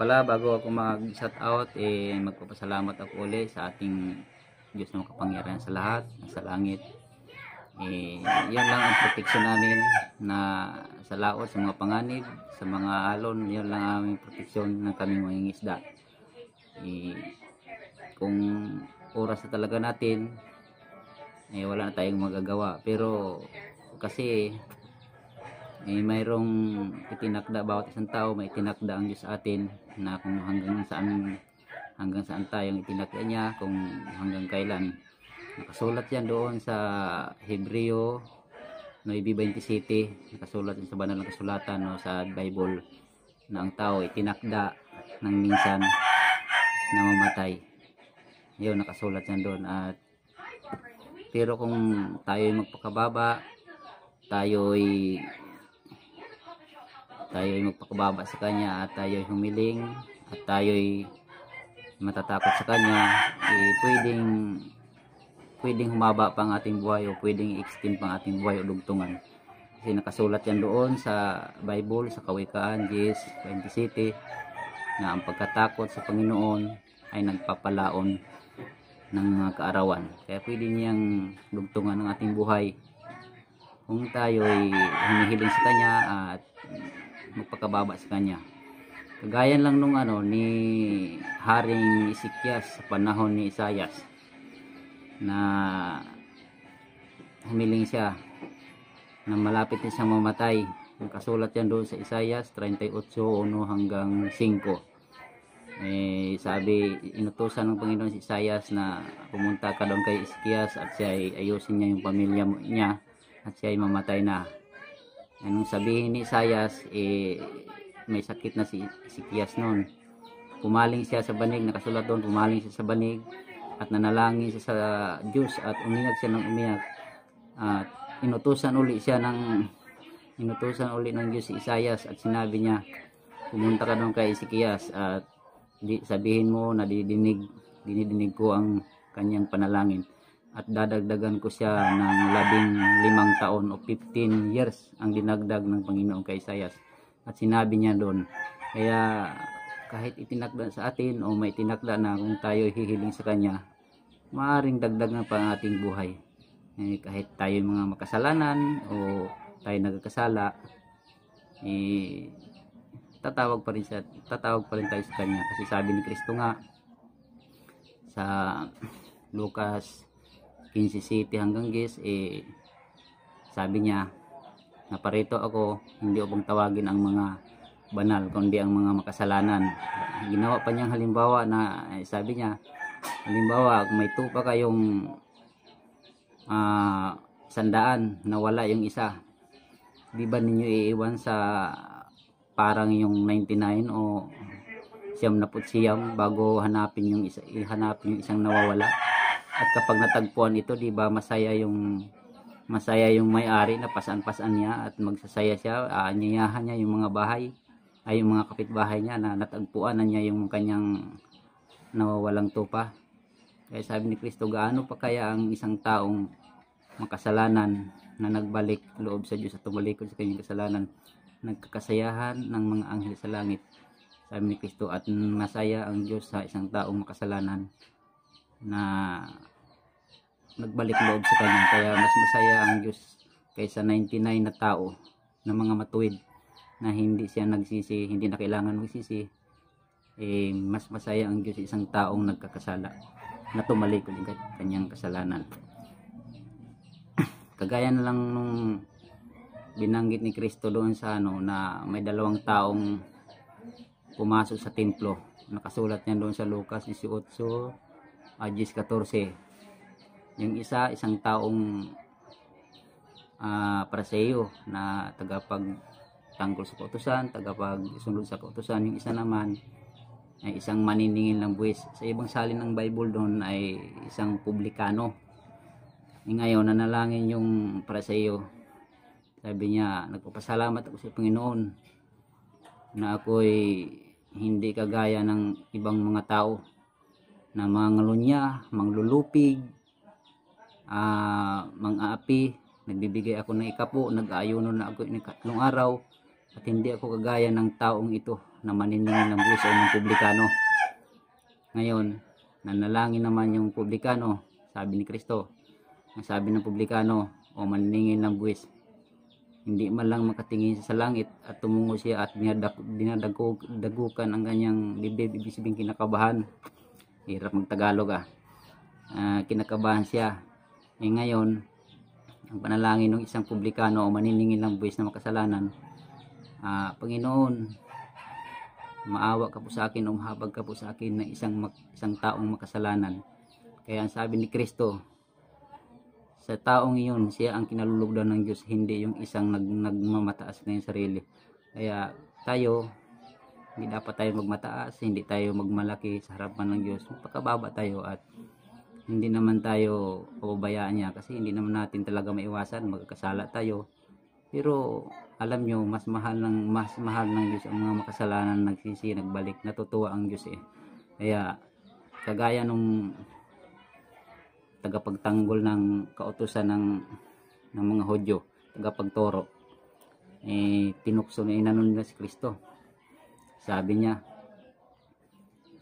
pala, bago ako mag-shout out, magpapasalamat ako ulit sa ating Diyos na makapangyarihan sa lahat, sa langit. Yan lang ang proteksyon namin na sa laot, sa mga panganib, sa mga alon. Yan lang ang aming proteksyon ng kaming mangingisda. Kung oras na talaga natin, wala na tayong magagawa. Pero kasi mayroong itinakda bawat isang tao, may itinakda ang Diyos sa atin na kung hanggang saan tayong itinakda niya, kung hanggang kailan. Nakasulat yan doon sa Hebreo 9:27, nakasulat yan sa banal na kasulatan o sa Bible na ang tao itinakda ng minsan na mamatay. Yun, nakasulat yan doon. Pero kung tayo'y magpakababa, tayo'y magpakababa sa Kanya at tayo'y humiling at tayo'y matatakot sa Kanya, pwedeng humaba pa ang ating buhay o pwedeng i-extend pa ang ating buhay o dugtungan. Kasi nakasulat yan doon sa Bible, sa Kawikaan 10:27, na ang pagkatakot sa Panginoon ay nagpapalaon ng mga kaarawan. Kaya pwede niyang dugtungan ng ating buhay kung tayo'y hinihiling sa Kanya at magpakababa sa Kanya. Kagaya lang nung ni Haring Ezekias sa panahon ni Isaias, na humiling siya na malapit na siyang mamatay. Nakasulat yan doon sa Isaias 38:1-5. Sabi, inutusan ng Panginoon si Isaias na pumunta ka doon kay Ezekias at siya ay ayusin niya yung pamilya niya at siya ay mamatay na. Anong sabihin ni Isaias, may sakit na si Ezekias noon. Pumaling siya sa banig, nakasulat doon, pumaling siya sa banig at nanalangin siya sa Diyos at umiyak siya ng umiyak. At inutusan uli ng Diyos si Isaias at sinabi niya, pumunta ka doon kay Ezekias at sabihin mo na dinidinig ko ang kanyang panalangin at dadagdagan ko siya ng 15 taon o 15 years ang dinagdag ng Panginoon kay Isaias. At sinabi niya doon, kaya kahit itinakda sa atin o may itinakda na kung tayo hihiling sa Kanya, maaaring dagdagan pa ang ating buhay. Kahit tayo mga makasalanan o tayo nagkakasala, tatawag pa rin tayo sa Kanya. Kasi sabi ni Kristo nga sa Lucas 15:7-10, sabi niya, naparito ako, hindi upang tawagin ang mga banal, kundi ang mga makasalanan. Ginawa pa niyang halimbawa na, sabi niya, halimbawa, kung may tupa kayong 100 na wala yung isa, di ba ninyo iiwan sa parang yung 99 o 99 bago hanapin yung isang nawawala? At kapag natagpuan ito, di ba masaya yung may-ari na pasan-pasan niya at magsasaya siya, aanyayahan niya yung mga bahay ay yung mga kapitbahay niya na natagpuan na niya yung kanyang nawawalang tupa. Kaya sabi ni Kristo, gaano pa kaya ang isang taong makasalanan na nagbalik loob sa Diyos at tumalikod sa kanyang kasalanan, nagkakasayahan ng mga anghel sa langit. Sabi ni Kristo, at masaya ang Diyos sa isang taong makasalanan na nagbalik loob sa Kanya. Kaya mas masaya ang Diyos kaysa 99 na tao na mga matuwid na hindi siya nagsisi, hindi na kailangan magsisi. Mas masaya ang Diyos isang taong nagkakasala na tumalikod ng kanyang kasalanan. Kagaya na lang nung binanggit ni Kristo doon sa na may 2 taong pumasok sa templo. Nakasulat niyan doon sa Lucas 18:14. Yung isang taong Pariseo na tagapagtanggol sa kautusan, tagapagsunod sa kautusan. Yung isa naman ay isang maniningil ng buwis. Sa ibang salin ng Bible doon ay isang publikano. Ngayon nanalangin yung Pariseo. Sabi niya, nagpapasalamat ako sa Panginoon na ako'y hindi kagaya ng ibang mga tao na mangalunya, manglulupig, mang-aapi, nagbibigay ako ng ikapo, nag-aayuno na ako ng 3 araw, At hindi ako kagaya ng taong ito na maniningil ng buwis o ng publikano. Ngayon, nanalangin naman yung publikano, sabi ni Kristo. Ang sabi ng publikano o maniningil ng buwis, hindi man lang makatingin sa langit at tumungo siya at dinadagukan ang kanyang bibig, ibig sabihin kinakabahan. Hirap magtagalog kinakabahan siya. Ngayon, ang panalangin ng isang publikano o maniningil ng buwis na makasalanan, Panginoon, maawa ka po sa akin o mahabag ka po sa akin na isang taong makasalanan. Kaya ang sabi ni Kristo, sa taong iyon, siya ang kinalulugdan ng Diyos, hindi yung isang nagmamataas na yung sarili. Kaya tayo, hindi dapat tayo magmataas, hindi tayo magmalaki sa harapan ng Diyos. Magpakababa tayo at hindi naman tayo pababayaan niya kasi hindi naman natin talaga maiwasan, magkakasala tayo. Pero alam nyo, mas mahal ng Diyos ang mga makasalanan nagsisi, nagbalik, natutuwa ang Diyos Kaya kagaya nung tagapagtanggol ng kautusan ng mga Hudyo, tagapagturo, tinukso na inanon nila si Kristo. Sabi niya,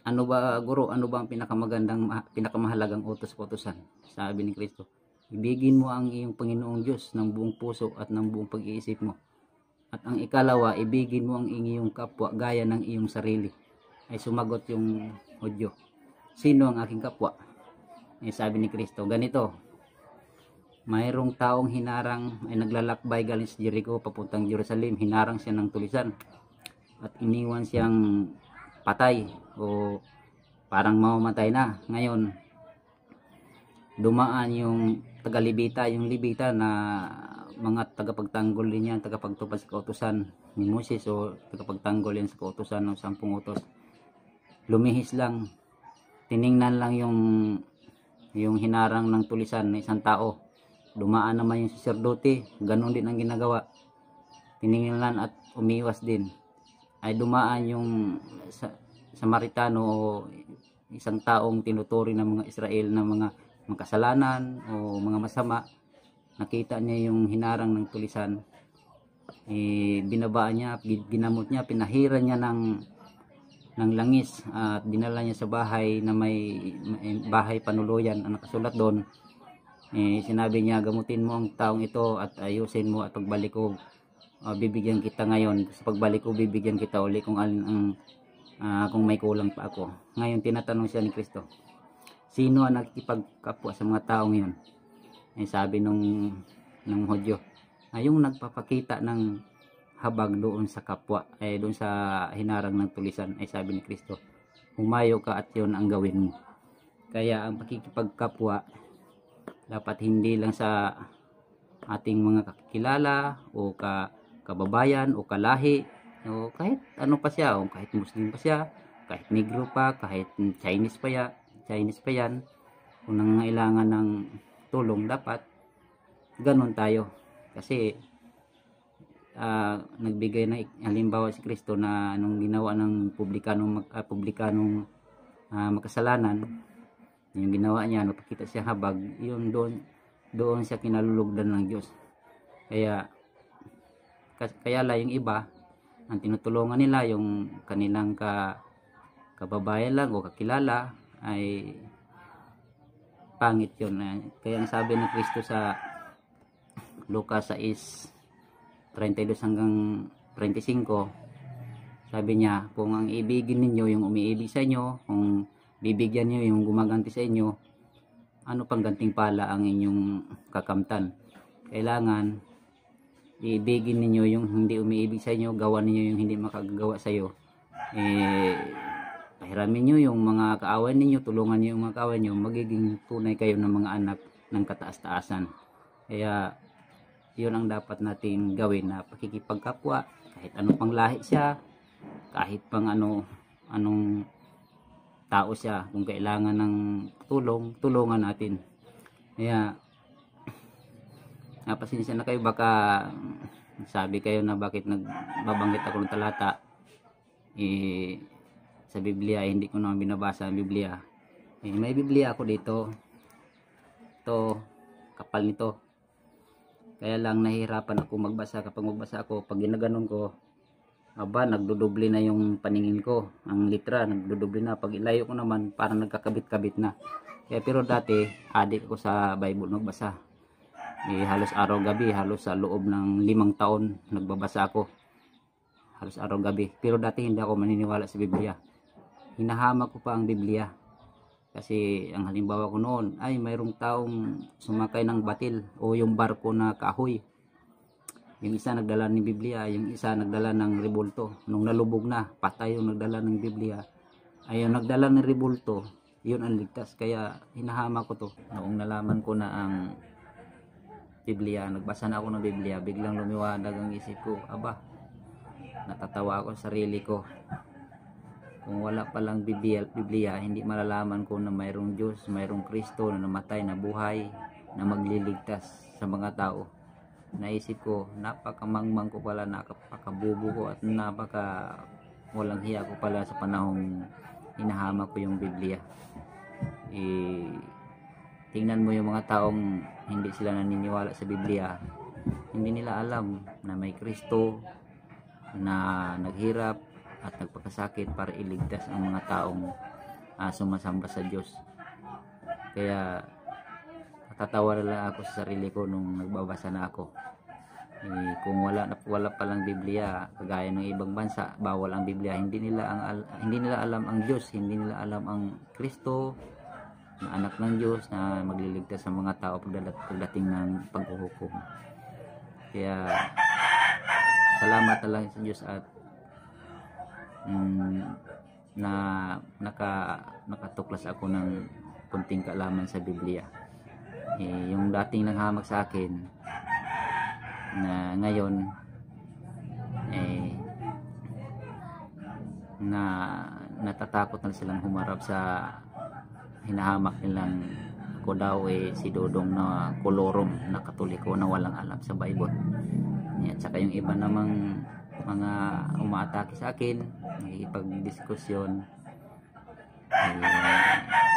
ano ba guro, ano ba ang pinakamahalagang utos-utosan? Sabi ni Kristo, ibigin mo ang iyong Panginoong Diyos ng buong puso at ng buong pag-iisip mo. At ang ikalawa, ibigin mo ang iyong kapwa gaya ng iyong sarili. Ay sumagot yung Hudyo, sino ang aking kapwa? Sabi ni Kristo, ganito, mayroong taong hinarang ay naglalakbay galing sa Jericho papuntang Jerusalem. Hinarang siya ng tulisan at iniwan siyang patay o parang mamamatay na. Ngayon, dumaan yung taga-Libita, yung Libita na mga tagapagtanggol din yan, tagapagtupad sa kautusan ni Moses o tagapagtanggol yan sa kautusan ng 10 utos. Lumihis lang, tiningnan lang yung hinarang ng tulisan ng isang tao. Dumaan naman yung saserdote, ganun din ang ginagawa. Tiningnan at umiwas din. Ay dumaan yung Samaritano o isang taong tinuturi ng mga Israel na mga kasalanan o mga masama. Nakita niya yung hinarang ng tulisan. Binabaan niya, ginamot niya, pinahiran niya ng langis at dinala niya sa bahay na may bahay panuluyan. Ang nakasulat doon, sinabi niya, gamutin mo ang taong ito at ayusin mo at pagbalik ko bibigyan kita ngayon. Sa pagbalik ko bibigyan kita uli kung kung may kulang pa ako. Ngayon tinatanong siya ni Kristo, sino ang nakikipagkapwa sa mga taong yun? Sabi ng Hudyo, yung nagpapakita ng habag doon sa kapwa, doon sa hinarang ng tulisan. Sabi ni Kristo, humayo ka at yun ang gawin mo. Kaya ang pakikipagkapwa dapat hindi lang sa ating mga kakilala o kababayan o kalahi o kahit ano pa siya, o kahit Muslim pa siya, kahit Negro pa, kahit Chinese pa yan, kung nangangailangan ng tulong, dapat ganun tayo. Kasi nagbigay na halimbawa si Kristo na nung ginawa ng publikanong makasalanan, yung ginawa niya, napakita siya habag, yun doon siya kinalulugdan ng Diyos. Kaya lang yung iba, ang tinutulungan nila yung kanilang kababayan lang o kakilala, ay pangit yun. Kaya ang sabi ni Kristo sa Lucas 6:32 hanggang 35, sabi niya, kung ang ibigin ninyo yung umiibig sa inyo, kung bibigyan niyo yung gumaganti sa inyo, ano pang gantimpala ang inyong kakamtan? Kailangan ibigin ninyo yung hindi umiibig sa inyo, gawan ninyo yung hindi makagagawa sa iyo. Pahiramin nyo yung mga kaaway ninyo, tulungan nyo yung mga kaaway nyo, magiging tunay kayo ng mga anak ng kataas-taasan. Kaya yun ang dapat natin gawin, na pakikipagkapwa, kahit anong pang lahi siya, kahit pang anong tao siya, kung kailangan ng tulungan natin. Kaya pasensya na kayo, baka sabi kayo na bakit nagbabanggit ako ng talata sa Biblia, hindi ko naman binabasa ang Biblia. May Biblia ako dito, ito, kapal nito, kaya lang nahihirapan ako magbasa. Kapag magbasa ako, pag ginaganon ko, aba, nagdudoble na yung paningin ko. Ang litra, nagdudoble na. Pag ilayo ko naman, parang nagkakabit-kabit na. Kaya, pero dati, adik ko sa Bible magbasa. Halos araw-gabi, halos sa loob ng 5 taon, nagbabasa ako. Halos araw-gabi. Pero dati, hindi ako maniniwala sa Biblia. Hinahamak ko pa ang Biblia. Kasi, ang halimbawa ko noon, ay mayroong taong sumakay ng batil o yung barko na kahoy. Yung isa nagdala ng Biblia, yung isa nagdala ng rebulto. Nung nalubog na, patay yung nagdala ng Biblia. Ay yung nagdala ng rebulto, yun ang ligtas. Kaya hinahama ko to. Noong nalaman ko na ang Biblia, nagbasa na ako ng Biblia, biglang lumiwanag ang isip ko. Aba, natatawa ako sa sarili ko. Kung wala palang Biblia, hindi malalaman ko na mayroong Diyos, mayroong Kristo na namatay, na buhay, na magliligtas sa mga tao. Naisip ko, napakamangmang ko pala, napakabubo ko at napaka walang hiya ko pala sa panahong hinahama ko yung Biblia. Tingnan mo yung mga taong hindi sila naniniwala sa Biblia, hindi nila alam na may Kristo na naghirap at nagpakasakit para iligtas ang mga taong sumasamba sa Diyos. Kaya natatawa na lang ako sa sarili ko nung nagbabasa na ako. Kung wala palang Biblia, kagaya ng ibang bansa, bawal ang Biblia, hindi nila alam ang Diyos, hindi nila alam ang Kristo na anak ng Diyos na magliligtas sa mga tao pagdating ng paghuhukom. Kaya salamat na lang sa Diyos at na nakatuklas ako ng kunting kaalaman sa Biblia. Yung dating nanghamak sa akin na ngayon na natatakot na silang humarap sa hinahamak nilang ako daw si Dodong na kolorom, na Katoliko na walang alam sa Bible. At saka yung iba namang mga umaatake sa akin, nakikipag-diskusyon,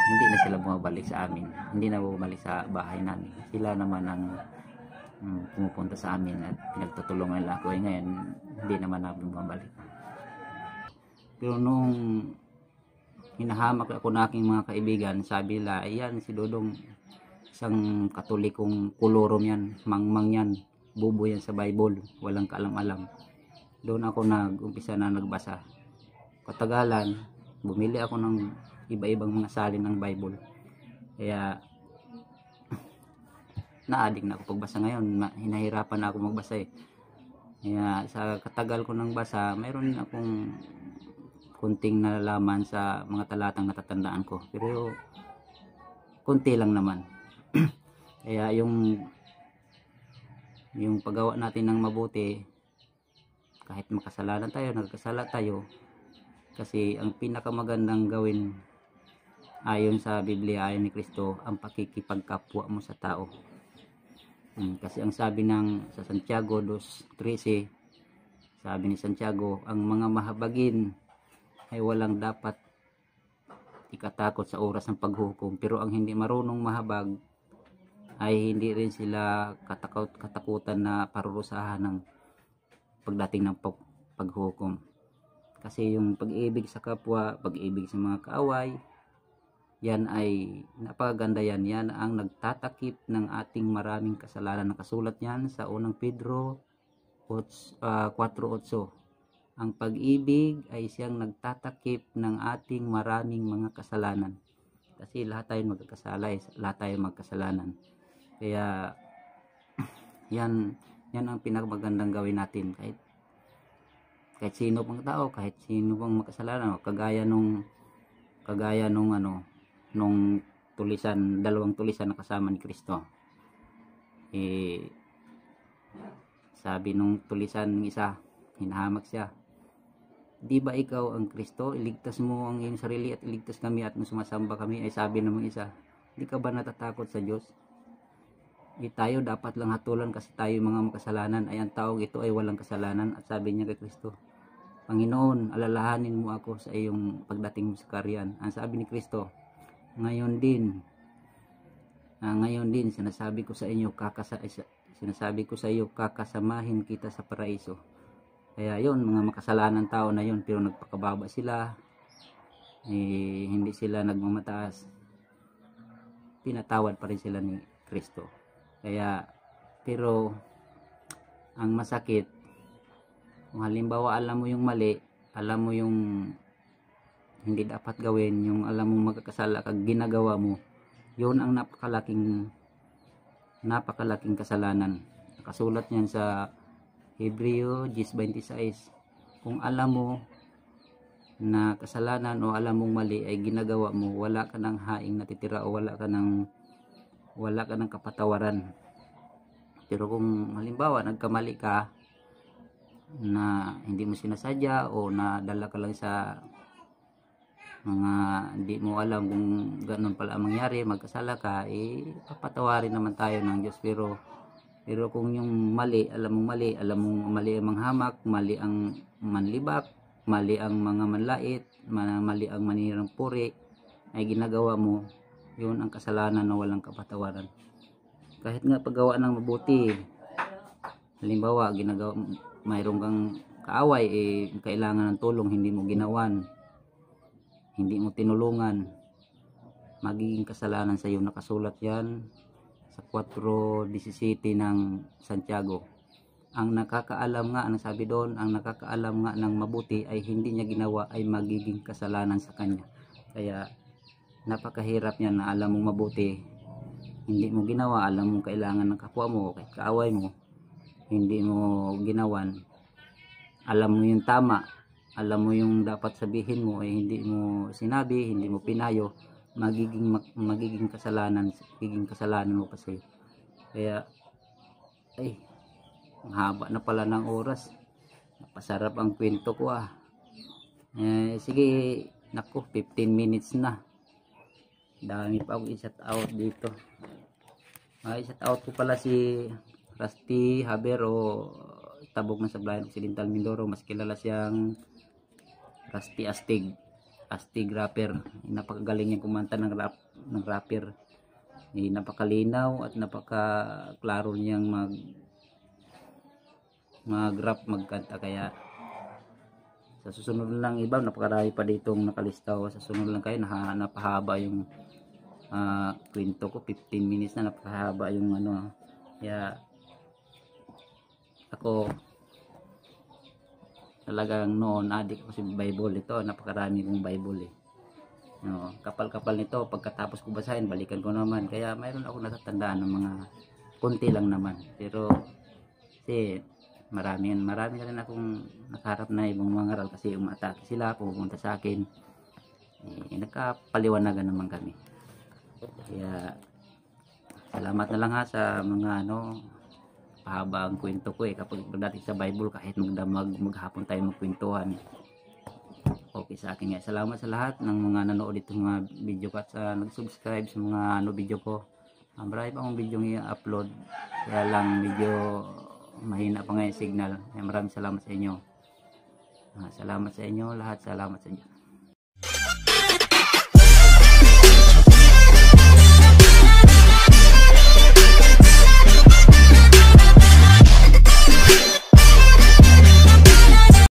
hindi na sila bumabalik sa amin, hindi na bumabalik sa bahay namin. Sila naman ang pumupunta sa amin at pinagtutulungan nila ako. Ngayon hindi naman na bumabalik. Pero nung hinahamak ako ng aking mga kaibigan, sabi nila, ayan si Dodong, isang Katolikong kolorom yan, mangmang yan, bubo yan sa Bible, walang kaalam-alam. Doon ako nag-umpisa na nagbasa. Katagalan, bumili ako ng iba-ibang mga salin ng Bible. Kaya naadik na ako pagbasa ngayon. Hinahirapan na ako magbasa eh. Kaya sa katagal ko ng basa, mayroon akong kunting nalalaman sa mga talatang natatandaan ko. Pero kunti lang naman. Kaya yung paggawa natin ng mabuti, kahit makasalanan tayo, nagkasala tayo, kasi ang pinakamagandang gawin ayon sa Biblia, ayon ni Kristo, ang pakikipagkapwa mo sa tao. Kasi ang sabi sa Santiago 2:13, sabi ni Santiago, ang mga mahabagin ay walang dapat ikatakot sa oras ng paghukom, pero ang hindi marunong mahabag ay hindi rin sila katakutan na parurusahan ng pagdating ng paghukom. Kasi yung pag-ibig sa kapwa, pag-ibig sa mga kaaway, yan ay napakaganda yan. Yan ang nagtatakip ng ating maraming kasalanan. Nakasulat yan sa unang Pedro 4:8. Ang pag-ibig ay siyang nagtatakip ng ating maraming mga kasalanan. Kasi lahat tayo magkakasala, lahat tayo magkasalanan. Kaya yan ang pinakamagandang gawin natin. Kahit sino pang tao, kahit sino pang makasalanan, kagaya nung tulisan, dalawang tulisan na kasama ni Kristo. Sabi nung tulisan ng isa, hinahamak siya, di ba ikaw ang Kristo? Iligtas mo ang iyong sarili at iligtas kami at sumasamba kami. Ay sabi ng isa, di ka ba natatakot sa Diyos? Tayo dapat lang hatulan kasi tayo mga makasalanan. Ay ang taong ito ay walang kasalanan. At sabi niya kay Kristo, Panginoon, alalahanin mo ako sa iyong pagdating mo sa kaharian. Ang sabi ni Kristo, ngayon din sinasabi ko sa iyo kakasamahin kita sa paraiso. Kaya yun, mga makasalanan tao na yun, pero nagpakababa sila, hindi sila nagmamataas, pinatawad pa rin sila ni Kristo. Kaya, pero ang masakit, kung halimbawa alam mo yung mali, alam mo yung hindi dapat gawin, yung alam mo magkakasala kag ginagawa mo, yun ang napakalaking kasalanan. Nakasulat niyan sa Hebreo 10:26. Kung alam mo na kasalanan o alam mong mali ay ginagawa mo, wala ka ng haing natitira o wala ka ng kapatawaran. Pero kung halimbawa nagkamali ka na hindi mo sinasadya o nadala ka lang sa mga hindi mo alam kung ganun pala ang mangyari, magkasala ka, papatawarin naman tayo ng Diyos. Pero kung yung mali, alam mong mali ang manghamak, mali ang manlibak, mali ang mga manlait, mali ang manirang puri, ay ginagawa mo, yun ang kasalanan na walang kapatawaran. Kahit nga paggawa ng mabuti, halimbawa mayroong kang kaaway, kailangan ng tulong, hindi mo ginawan, hindi mo tinulungan, magiging kasalanan sa iyo. Nakasulat yan sa 4:17 ng Santiago. Ang nakakaalam nga, ang sabi doon, ang nakakaalam nga ng mabuti ay hindi niya ginawa, ay magiging kasalanan sa kanya. Kaya napakahirap niyan na alam mong mabuti, hindi mo ginawa, alam mong kailangan ng kapwa mo, kay kaaway mo, hindi mo ginawan, alam mo yung tama, alam mo yung dapat sabihin mo, ay hindi mo sinabi, hindi mo pinayo, magiging kasalanan mo pa sa'yo. Kaya ang haba na pala ng oras, napasarap ang kwento ko sige, naku, 15 minutes na, dami pa akong i-shout out dito. I-shout out ko pala si Rusty Haber o Tabog na Sablayan Occidental Mindoro, mas kilala siyang Rusty Astig rapper. Napakagaling niyang kumanta ng rapper. Napakalinaw at napakaklaro niyang mag-rap, magkanta. Kaya sa susunod lang, iba napakarami pa ditong nakalistaw. Sa susunod lang kayo, napahaba yung kwento ko, 15 minutes na, napahaba yung kaya ako talagang noon adik ko sa Bible. Ito, napakarami kong Bible kapal-kapal nito, pagkatapos ko basahin balikan ko naman, kaya mayroon ako natatandaan ng mga konti lang naman. Pero kasi marami na rin akong nakaharap na ibang mga aral, kasi umatake sila, pupunta sa akin, nagkapaliwanagan naman kami. Kaya salamat na lang sa mga pahaba ang kwento ko kapag pagdating sa Bible, kahit maghapon tayo magkwentuhan, okay sa akin nga. Salamat sa lahat ng mga nanood dito mga video ko at sa nag-subscribe sa mga video ko. Marami pa akong video i-upload, kaya lang medyo mahina pa nga yung signal. Maraming salamat sa inyo. Salamat sa inyo lahat, salamat sa inyo.